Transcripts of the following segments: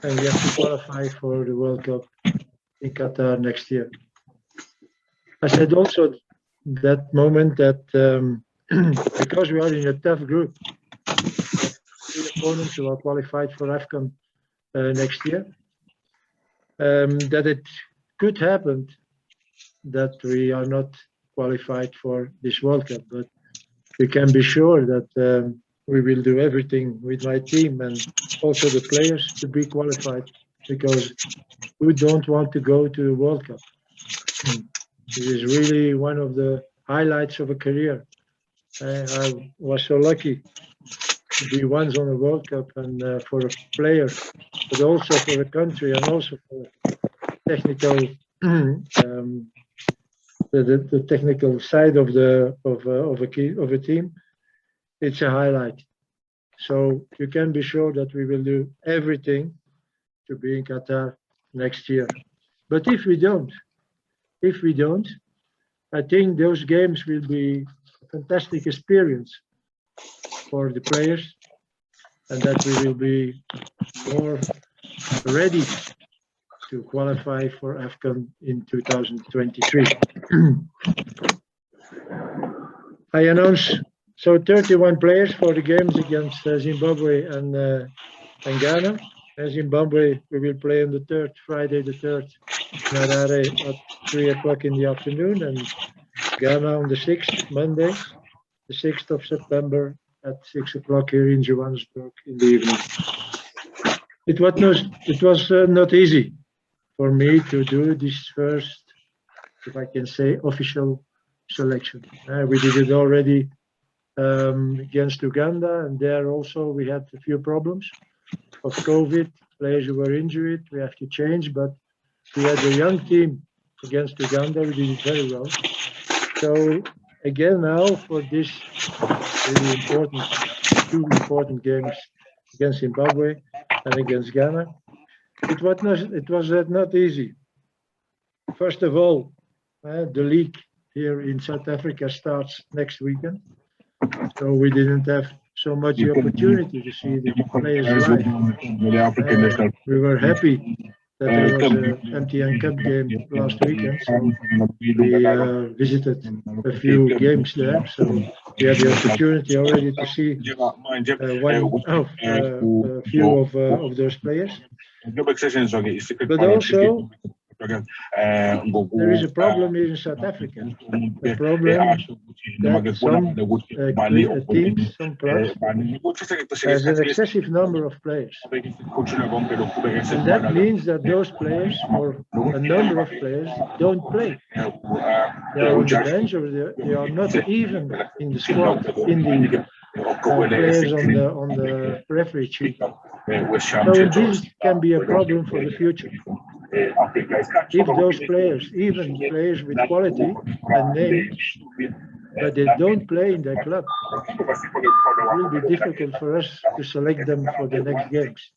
and we have to qualify for the World Cup in Qatar next year. I said also that moment that because we are in a tough group, three opponents who are qualified for AFCON next year, that it could happen that we are not qualified for this World Cup, but we can be sure that we will do everything with my team and also the players to be qualified, because we don't want to go to the World Cup. It is really one of the highlights of a career. I was so lucky to be once on a World Cup, and for a player, but also for a country and also for technical the technical side of a team, it's a highlight. So you can be sure that we will do everything to be in Qatar next year. But if we don't, I think those games will be a fantastic experience for the players, and that we will be more ready to qualify for AFCON in 2023. I announced 31 players for the games against Zimbabwe and Ghana. In Zimbabwe, we will play on the 3rd, Friday the 3rd, Harare at 3 o'clock in the afternoon, and Ghana on the 6th, Monday, the 6th of September at 6 o'clock here in Johannesburg in the evening. It was not easy for me to do this first, if I can say, official selection. We did it already against Uganda, and there also we had a few problems of COVID, players who were injured, we have to change, but we had a young team against Uganda, we did it very well. So again now for this really important, two important games against Zimbabwe and against Ghana, it was not easy. First of all, the league here in South Africa starts next weekend, so we didn't have so much the opportunity to see the players live. We were happy that there was an MTN Cup game last weekend, so we visited a few games there. So we had the opportunity already to see a few of those players. But also, there is a problem here in South Africa. A problem that some teams, some clubs, has an excessive number of players. And that means that those players, or a number of players, don't play. They are on the bench, or they are not even in the squad, in the players on the referee sheet. So this can be a problem for the future. If those players, even players with quality and name, but they don't play in their club, it will be difficult for us to select them for the next games.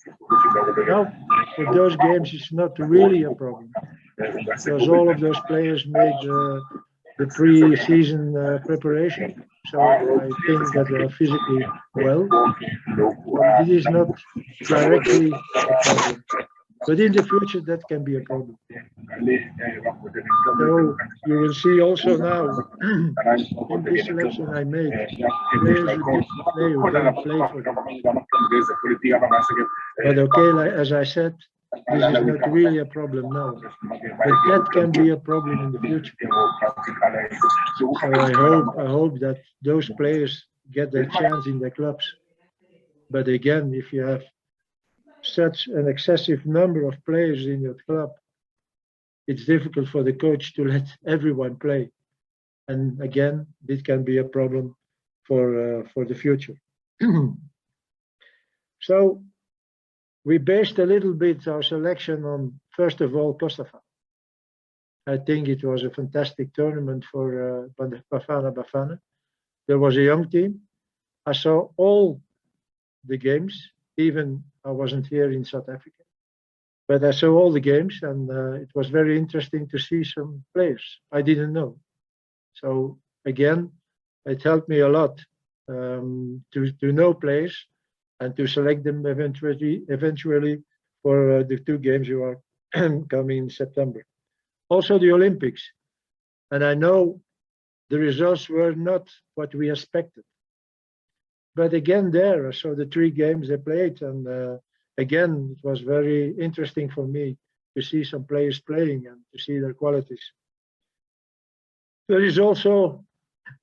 Now, for those games, it's not really a problem, because all of those players made the pre-season preparation, so I think that they are physically well. It is not directly a problem. But in the future, that can be a problem. So you will see also now, in this selection I made, players who didn't play, who don't play for them. But okay, like, as I said, this is not really a problem now. But that can be a problem in the future. So I hope that those players get their chance in their clubs. But again, if you have such an excessive number of players in your club, it's difficult for the coach to let everyone play. And again, this can be a problem for the future. So we based a little bit our selection on, first of all, Kosovo. I think it was a fantastic tournament for Bafana Bafana. There was a young team. I saw all the games, even I wasn't here in South Africa, but I saw all the games, and it was very interesting to see some players I didn't know. So again, it helped me a lot to know players and to select them eventually for the 2 games you are coming in September. Also the Olympics. And I know the results were not what we expected. But again, there, so the 3 games they played, and again, it was very interesting for me to see some players playing and to see their qualities. There is also,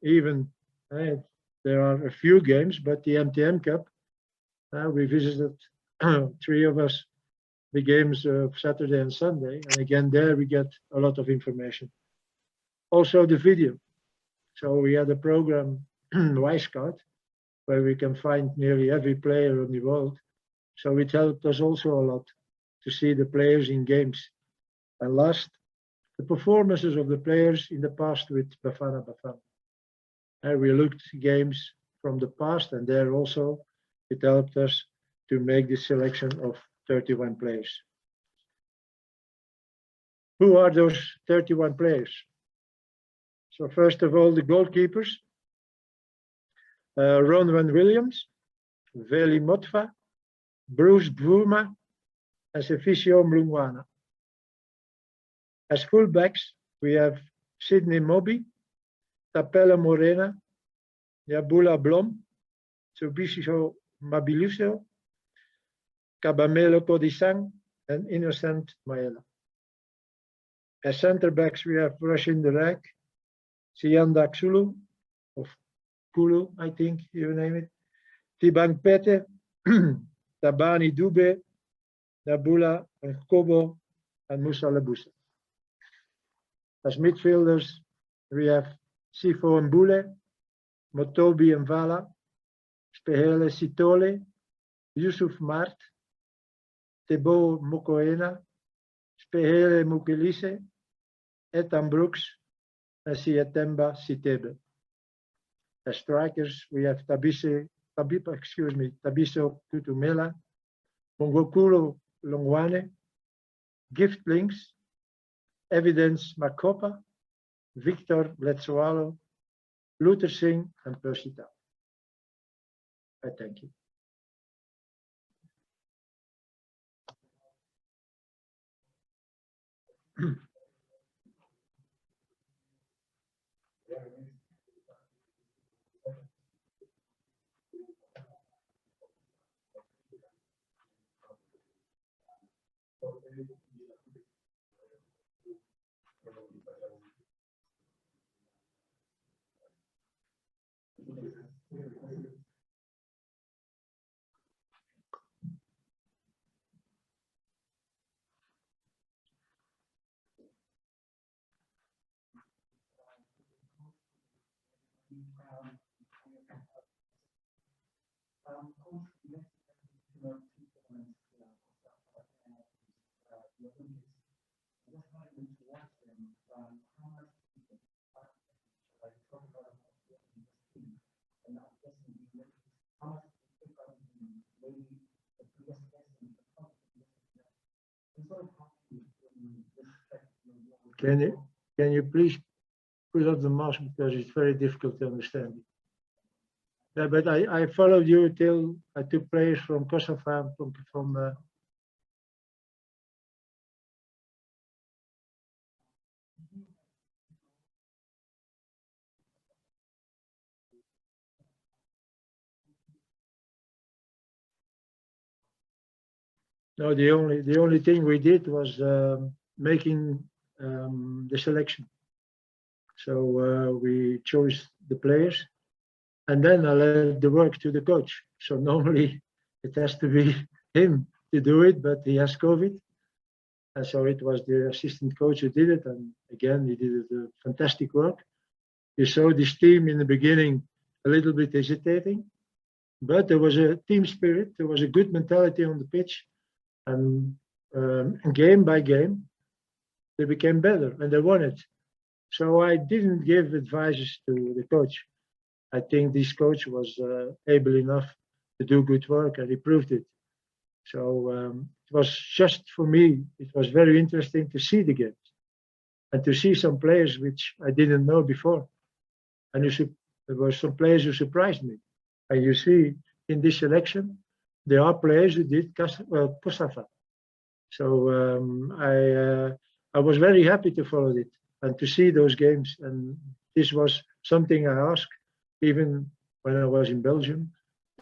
even, there are a few games, but the MTM Cup, we visited 3 of us, the games of Saturday and Sunday, and again, there we get a lot of information. Also the video. So we had a program, Wisecout, where we can find nearly every player in the world. So it helped us also a lot to see the players in games. And last, the performances of the players in the past with Bafana Bafana. And we looked games from the past, and there also it helped us to make the selection of 31 players. Who are those 31 players? So first of all, the goalkeepers. Ronwen Williams, Veli Motva, Bruce Bvuma, and Seficio Mlungwana. As fullbacks, we have Sydney Mobi, Tapela Morena, Yabula Blom, Tsubisho Mabiluso, Kabamelo Kodisang, and Innocent Maela. As center backs, we have Rashin Derak, Sianda Xulu, of Kulu, I think you name it, Tibang Pete, Tabani Dube, Nabula and Kobo, and Musa Labusa. As midfielders, we have Sifo Mbule, Motobi Mvala, Spehele Sitole, Yusuf Mart, Tebo Mokoena, Spehele Mukelise, Etan Brooks, and Siatemba Sitebe. As strikers, we have Tabiso Tutumela, Mongokulo Longwane, Giftlings, Evidence Makopa, Victor Letsualo, Luther Singh, and Persita. I thank you. Can you please put up the mask, because it's very difficult to understand it. Yeah, but I followed you till I took players from Kosovo, from no, the only thing we did was making the selection. So we chose the players, and then I left the work to the coach. So normally it has to be him to do it, but he has COVID. And so it was the assistant coach who did it. And again, he did a fantastic work. You saw this team in the beginning a little bit hesitating, but there was a team spirit. There was a good mentality on the pitch. And game by game, they became better and they won it. So I didn't give advices to the coach. I think this coach was able enough to do good work, and he proved it. So it was just for me, it was very interesting to see the games and to see some players which I didn't know before. And there were some players who surprised me. And you see in this selection, there are players who did Kosovo. So I was very happy to follow it and to see those games. And this was something I asked even when I was in Belgium,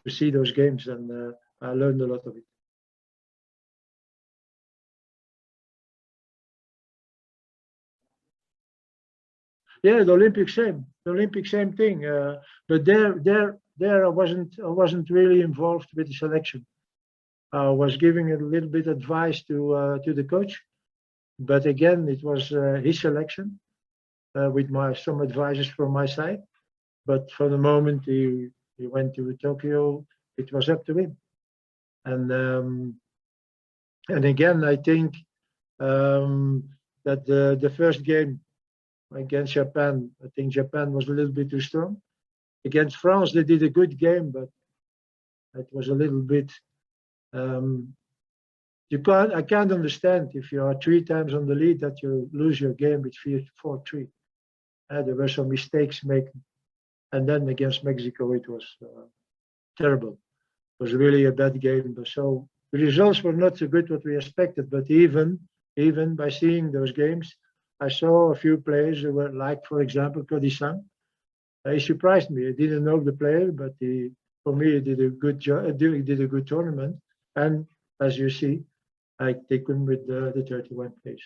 to see those games, and I learned a lot of it. Yeah, the Olympic same thing. But there, I wasn't really involved with the selection. I was giving a little bit advice to the coach, but again, it was his selection with some advisors from my side. But for the moment he went to Tokyo, it was up to him. And again, I think that the first game against Japan, I think Japan was a little bit too strong. Against France, they did a good game, but it was a little bit. I can't understand if you are 3 times on the lead that you lose your game with 4-3. There were some mistakes made, and then against Mexico, it was terrible. It was really a bad game. So the results were not so good what we expected. But even by seeing those games, I saw a few players who were like, for example, Kodisang. He surprised me. I didn't know the player, but for me, he did a good job. Did a good tournament. And as you see, I take him with the 31 place.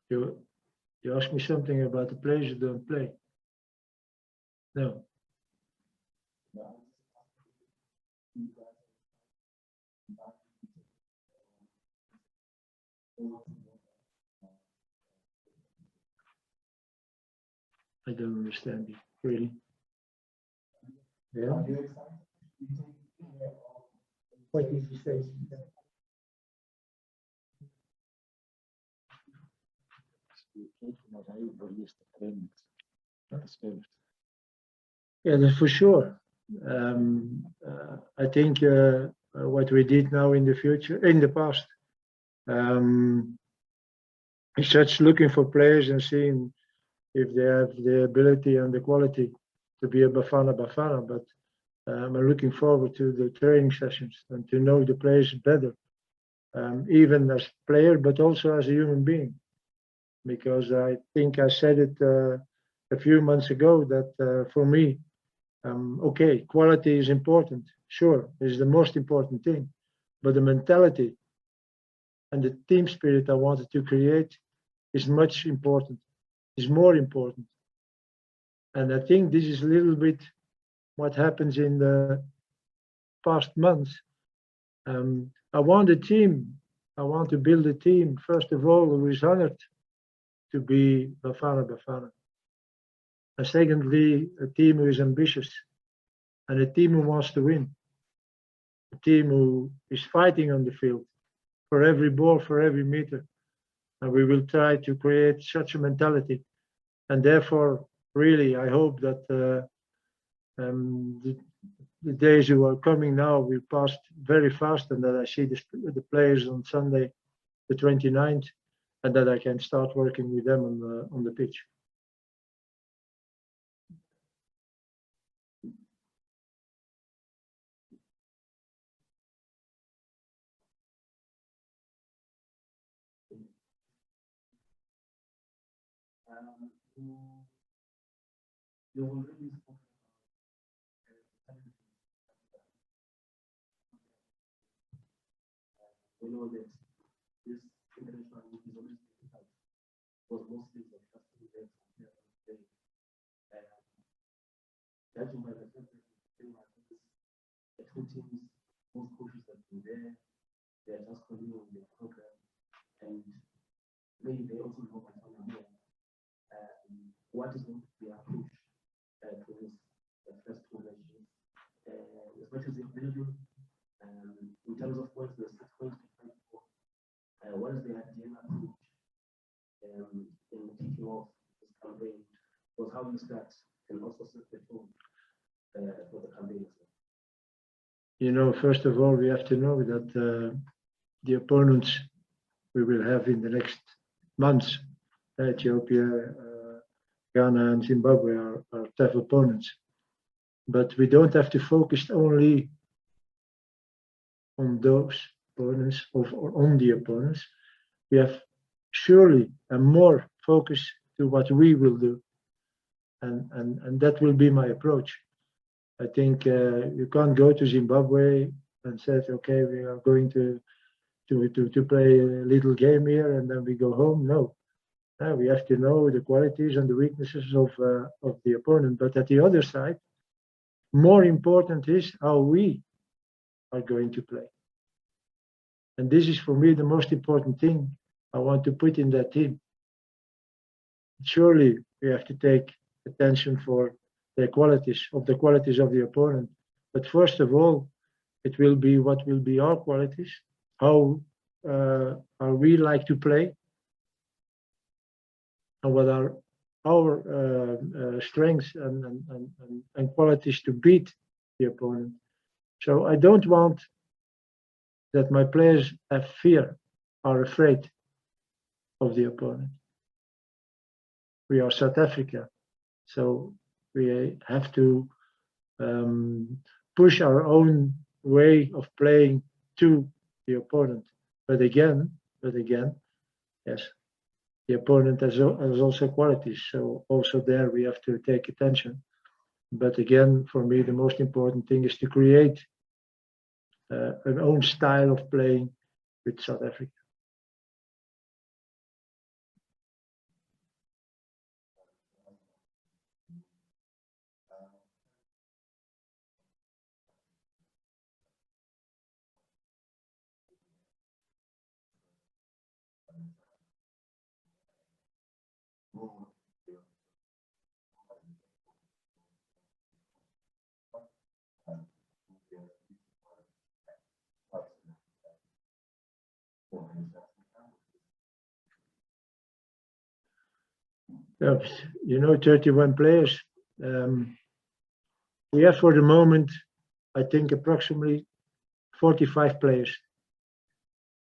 You asked me something about the players who don't play. No. I don't understand it, really. Yeah. What did you say? Yeah, that's for sure. I think what we did now in the past, is just looking for players and seeing if they have the ability and the quality to be a Bafana Bafana. But I'm looking forward to the training sessions and to know the players better, even as player, but also as a human being. Because I think I said it a few months ago that for me, okay, quality is important. Sure, it's the most important thing. But the mentality and the team spirit I wanted to create is much important, is more important. And I think this is a little bit what happens in the past months. I want a team. I want to build a team, first of all, who is honored to be Bafana Bafana. And secondly, a team who is ambitious and a team who wants to win. A team who is fighting on the field for every ball, for every meter. And we will try to create such a mentality. And therefore, really, I hope that the days who are coming now will pass very fast, and that I see the players on Sunday, the 29th, and that I can start working with them on the pitch. In terms of points, the 6 points to 24. What is the ideal approach in kicking off this campaign? Because how you start can also set the tone for the campaign as well. You know, first of all, we have to know that the opponents we will have in the next months, Ethiopia, Ghana, and Zimbabwe are tough opponents. But we don't have to focus only on those opponents or on the opponents. We have surely a more focus to what we will do. And that will be my approach. I think you can't go to Zimbabwe and say, okay, we are going to play a little game here and then we go home. No, we have to know the qualities and the weaknesses of the opponent. But at the other side, more important is how we are going to play. And this is for me the most important thing I want to put in that team. Surely we have to take attention for the qualities of the opponent. But first of all, it will be what will be our qualities, how are we like to play, and what are our strengths and qualities to beat the opponent. So I don't want that my players have fear, are afraid of the opponent. We are South Africa, so we have to push our own way of playing to the opponent. But again, yes, the opponent has also qualities. So also there we have to take attention. But again, for me, the most important thing is to create an own style of playing with South Africa. You know, 31 players. We have for the moment, I think, approximately 45 players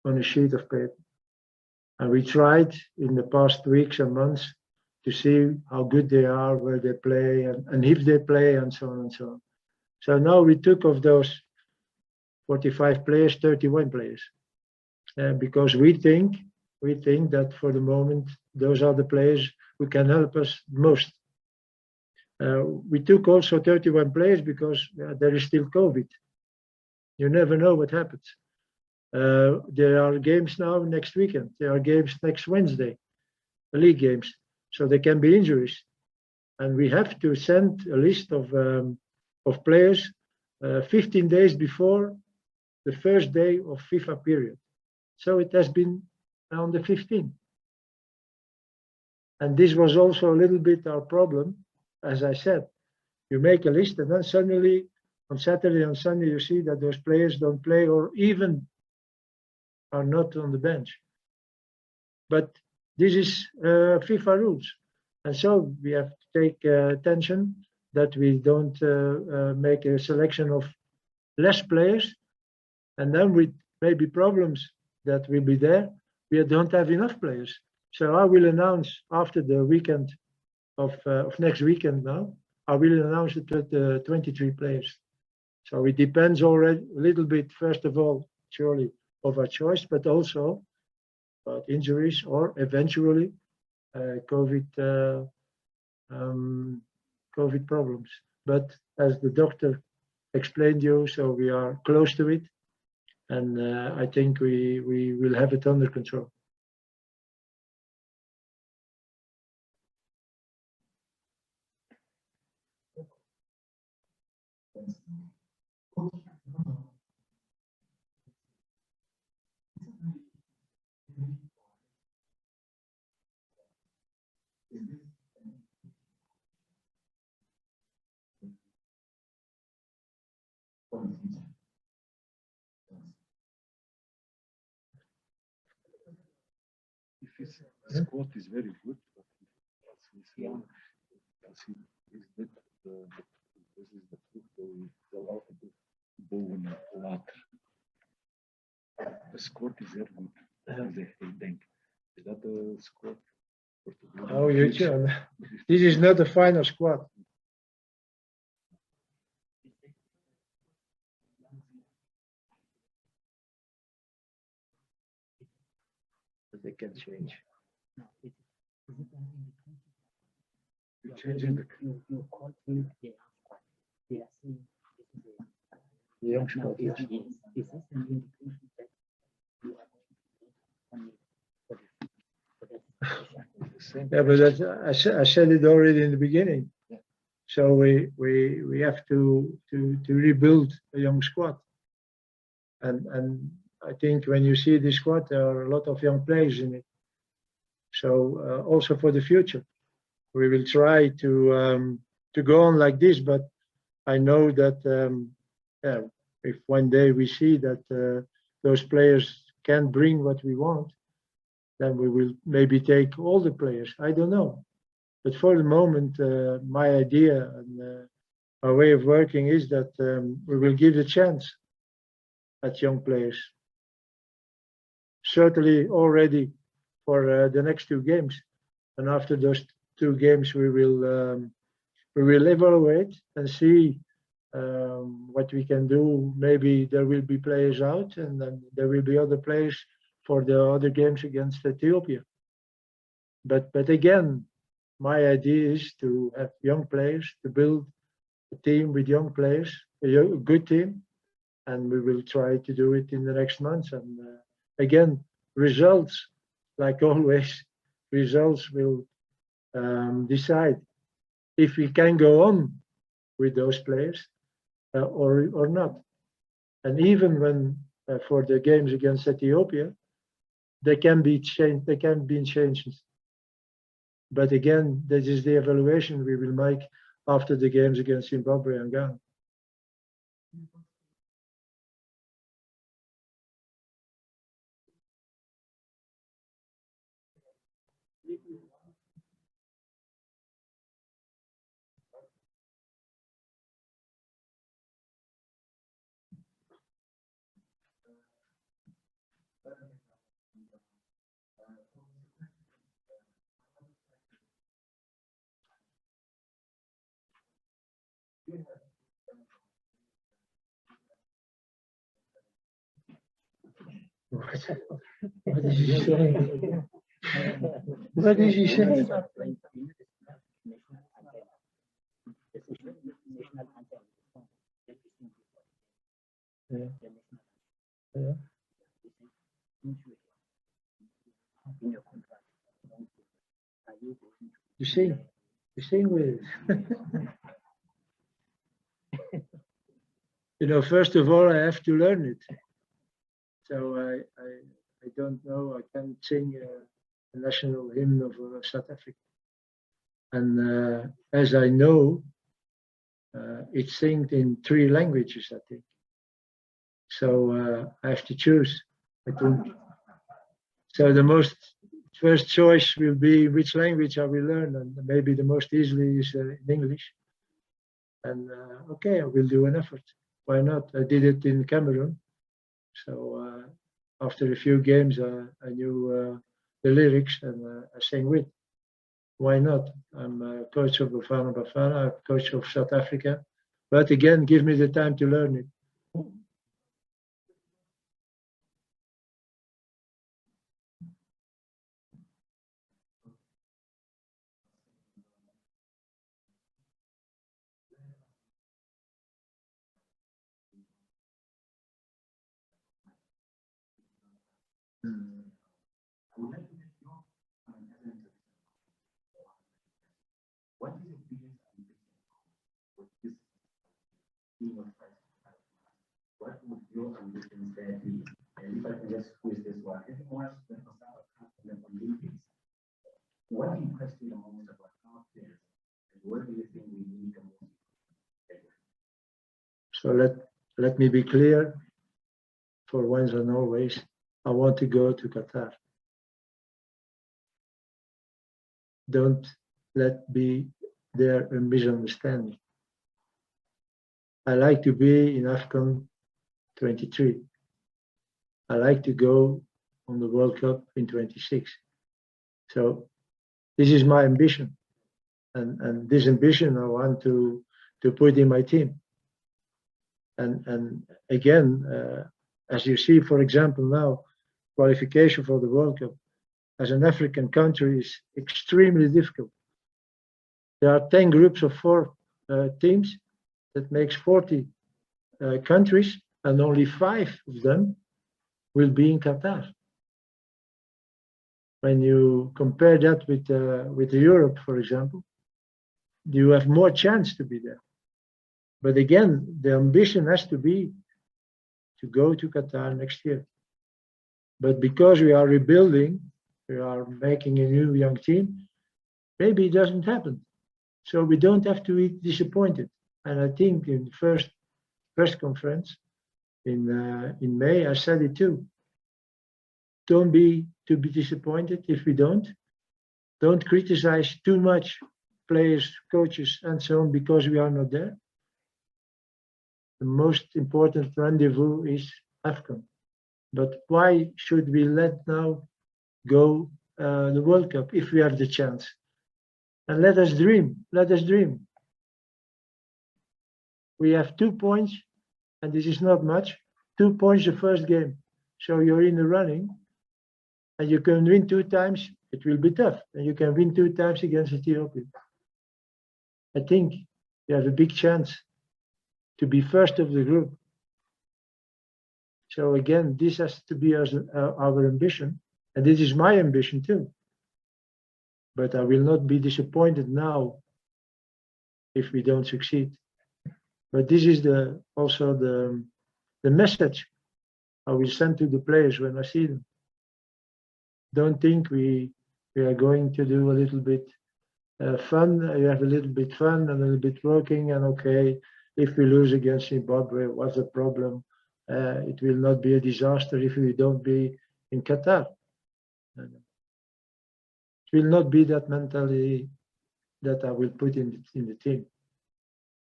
on a sheet of paper. And we tried in the past weeks and months to see how good they are, where they play, and if they play, and so on and so on. So now we took of those 45 players, 31 players, because we think that for the moment, those are the players who can help us most. We took also 31 players because there is still COVID. You never know what happens. There are games now next weekend. There are games next Wednesday, the league games. So there can be injuries. And we have to send a list of players 15 days before the first day of FIFA period. So it has been on the 15th. And this was also a little bit our problem. As I said, you make a list and then suddenly on Saturday and Sunday you see that those players don't play or even are not on the bench. But this is FIFA rules. And so we have to take attention that we don't make a selection of less players. And then with maybe problems that will be there, we don't have enough players. So I will announce after the weekend of next weekend now, I will announce it with 23 players. So it depends already a little bit, first of all, surely, of our choice, but also about injuries or eventually COVID problems. But as the doctor explained you, so we are close to it, and I think we will have it under control. his squad is very good, but as we see, as he is that this is the truth. They will bowen later. The squad is very good. They think is that the squad? Oh, this is not the final squad. They can change. You're changing the You call him the squad. They are saying this is The young now squad, is yes. this an indication that you are going to only for the same. Yeah, but that's, I said it already in the beginning. Yeah. So we have to rebuild a young squad. And I think when you see this squad, there are a lot of young players in it. So also for the future, we will try to go on like this. But I know that yeah, if one day we see that those players can bring what we want, then we will maybe take all the players. I don't know. But for the moment, my idea and our way of working is that we will give the chance at young players. Certainly already for the next two games. And after those two games, we will evaluate and see what we can do. Maybe there will be players out, and then there will be other players for the other games against Ethiopia. But again, my idea is to have young players, to build a team with young players, a good team, and we will try to do it in the next months. And again, results, like always, results will decide if we can go on with those players or not. And even when for the games against Ethiopia, they can be changed. They can be changes. But again, this is the evaluation we will make after the games against Zimbabwe and Ghana. What is he saying? What is he saying? Yeah. Yeah. You sing with it. You know, first of all, I have to learn it. So I don't know. I can't sing the national hymn of South Africa. And as I know, it's sung in 3 languages, I think. So I have to choose, I think. So the first choice will be which language I will learn, and maybe the most easily is in English. And okay, I will do an effort. Why not? I did it in Cameroon. So after a few games, I knew the lyrics and I sang with. Why not? I'm a coach of Bafana Bafana, I'm coach of South Africa. But again, give me the time to learn it. What is your biggest ambition with this team of five? What would your ambitions there be? And if I can just squeeze this one, having watched the Bafana Cup and the Olympics, what impressed you the most about our players? And what do you think we need the most? So let me be clear for once and always. I want to go to Qatar. don't let be there a misunderstanding. I like to be in AFCON 23. I like to go on the World Cup in 26. So this is my ambition. And this ambition I want to put in my team. And again, as you see, for example, now, qualification for the World Cup as an African country is extremely difficult. There are 10 groups of 4 teams. That makes 40 countries, and only 5 of them will be in Qatar. When you compare that with Europe, for example, you have more chance to be there. But again, the ambition has to be to go to Qatar next year. But because we are rebuilding, we are making a new young team, maybe it doesn't happen. So we don't have to be disappointed. And I think in the first press conference in May, I said it too. Don't be disappointed if we don't. Don't criticize too much players, coaches, and so on because we are not there. The most important rendezvous is AFCON. But why should we let now go the World Cup if we have the chance? And let us dream. Let us dream. We have 2 points, and this is not much. 2 points the first game. So you're in the running, and you can win 2 times. It will be tough, and you can win 2 times against Ethiopia. I think you have a big chance to be first of the group. So again, this has to be our ambition, and this is my ambition too. But I will not be disappointed now if we don't succeed. But this is also the message I will send to the players when I see them. Don't think we are going to do a little bit fun. You have a little bit fun and a little bit working, and okay, if we lose against Zimbabwe, what's the problem? It will not be a disaster if we don't be in Qatar. It will not be that mentality that I will put in the team.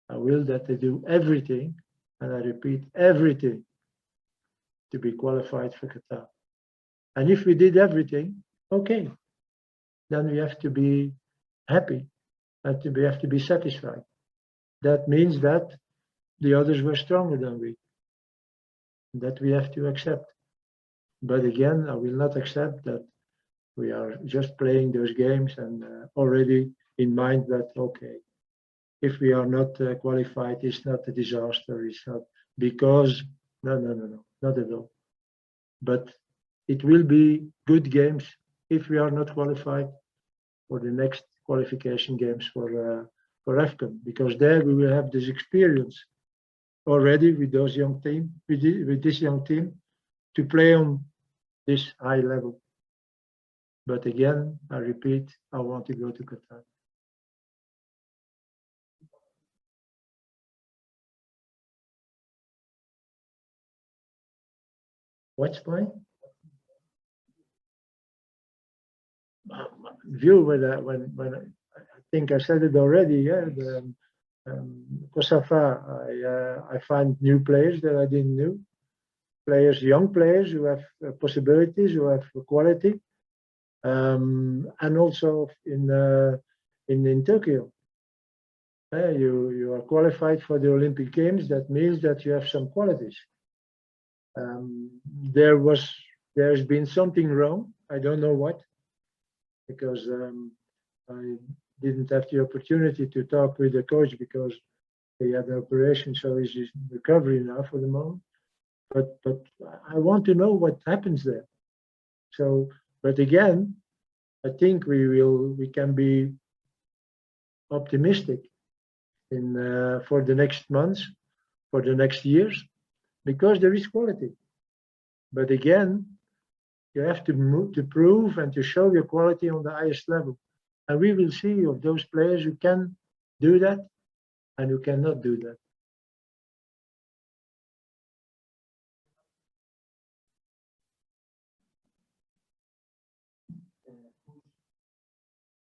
I will that they do everything, and I repeat, everything to be qualified for Qatar. And if we did everything, okay, then we have to be happy and we have to be satisfied. That means that the others were stronger than we. That we have to accept. But again, I will not accept that we are just playing those games and already in mind that, okay, if we are not qualified, it's not a disaster. It's not because, no, not at all. But it will be good games if we are not qualified for the next qualification games for AFCON, because there we will have this experience already with those young team, with this young team, to play on this high level. But again, I repeat, I want to go to Qatar. What's my view when I think I said it already? Yeah, Kosafa, I find new players that I didn't know. Players, young players who have possibilities, who have quality, and also in Tokyo. You are qualified for the Olympic Games. That means that you have some qualities. There's been something wrong. I don't know what, because I didn't have the opportunity to talk with the coach because he had an operation, so he's recovering now for the moment. But I want to know what happens there. So, but again, I think we can be optimistic for the next months, for the next years, because there is quality. But again, you have to prove and to show your quality on the highest level. And we will see of those players who can do that and who cannot do that.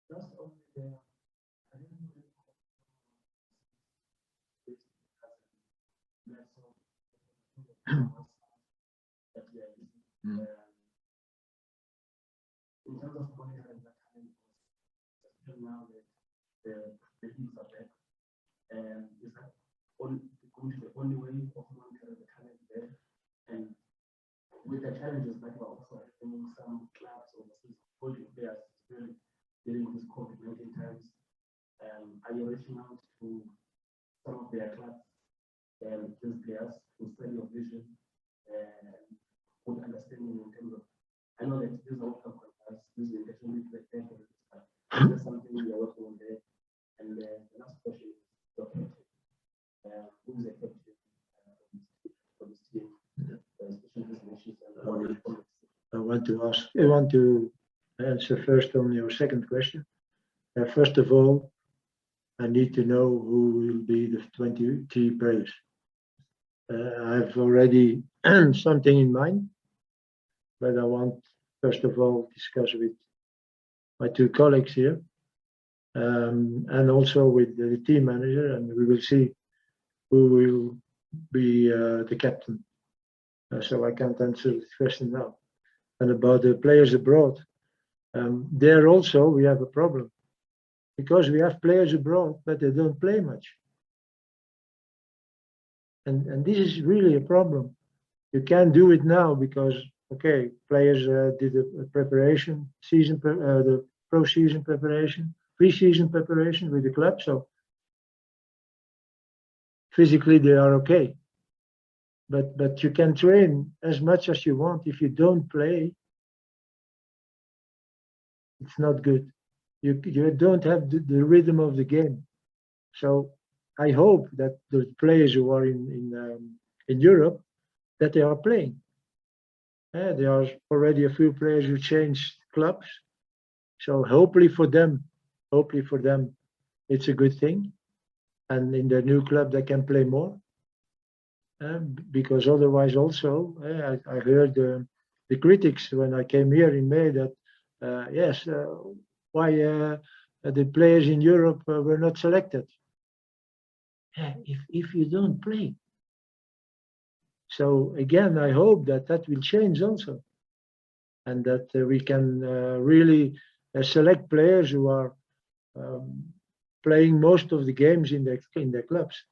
Just only the, I didn't know that Mm. in terms of monitoring that talent, especially now that the leagues are back, and is that going to be the only way of monitoring the talent there? And with the challenges that we're also having some clubs overseas holding players really during these COVID-19 times, are you reaching out to some of their clubs and these players to study your vision and good understanding in terms of, I know that these are all contracts, these are definitely the that's something we are working on there. And the last question is your captain. Who is the captain for this team, especially this nation? I want to answer first on your second question. First of all, I need to know who will be the 23 players. I've already something in mind, but I want first of all discuss with my two colleagues here, and also with the team manager, and we will see who will be the captain. So I can't answer this question now. And about the players abroad, there also we have a problem, because we have players abroad, but they don't play much. And this is really a problem. You can't do it now because, okay, players did a preparation, the pro-season preparation, pre-season preparation with the club, so physically they are okay. But you can train as much as you want. If you don't play, it's not good. You don't have the rhythm of the game. So I hope that the players who are in Europe, that they are playing. There are already a few players who changed clubs. So hopefully for them, it's a good thing. And in their new club, they can play more. Because otherwise also, I heard the critics when I came here in May that, yes, why the players in Europe were not selected. If you don't play. So again, I hope that will change also, and that we can really select players who are playing most of the games in their clubs.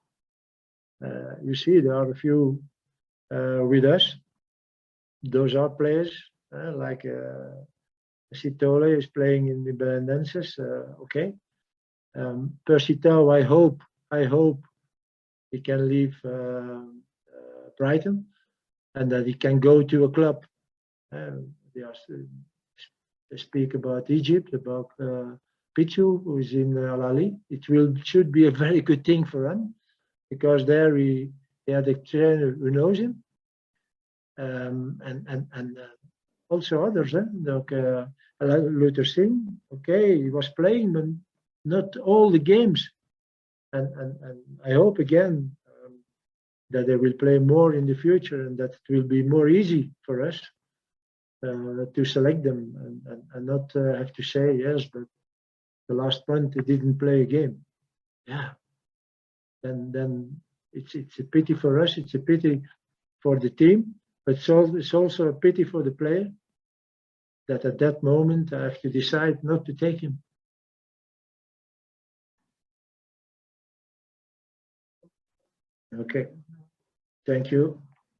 You see, there are a few with us. Those are players like Sitole is playing in the Belenenses. Okay, Persitao, I hope he can leave Brighton, and that he can go to a club. They speak about Egypt, about Pichu, who is in Al Ahly. It should be a very good thing for him, because there he had a trainer who knows him, and also others, like Luther Singh. Okay, he was playing, but not all the games, and I hope again that they will play more in the future, and that it will be more easy for us to select them, and not have to say yes, but the last month they didn't play a game. Yeah, then it's a pity for us. It's a pity for the team, but it's also a pity for the player that at that moment I have to decide not to take him. Okay, thank you.